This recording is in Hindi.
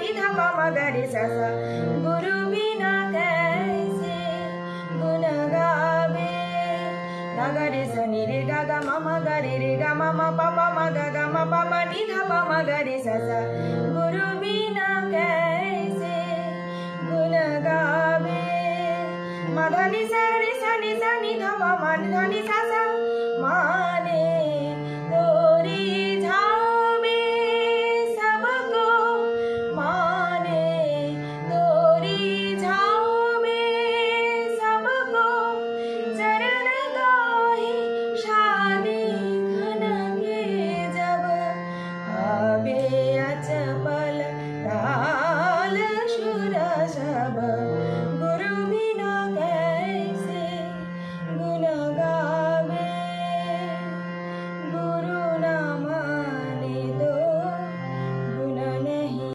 नि ध प म ग रे सा सा गुरु बिना कैसे गुण गावे ग ग रे सा नि रे ग ग म म ग रे रे ग म म प प म ग ग म प म नि ध प म ग रे सा सा गुरु बिना कैसे गुण गावे म ध नि सा रे सा नि ध प म नि ध नि सा सा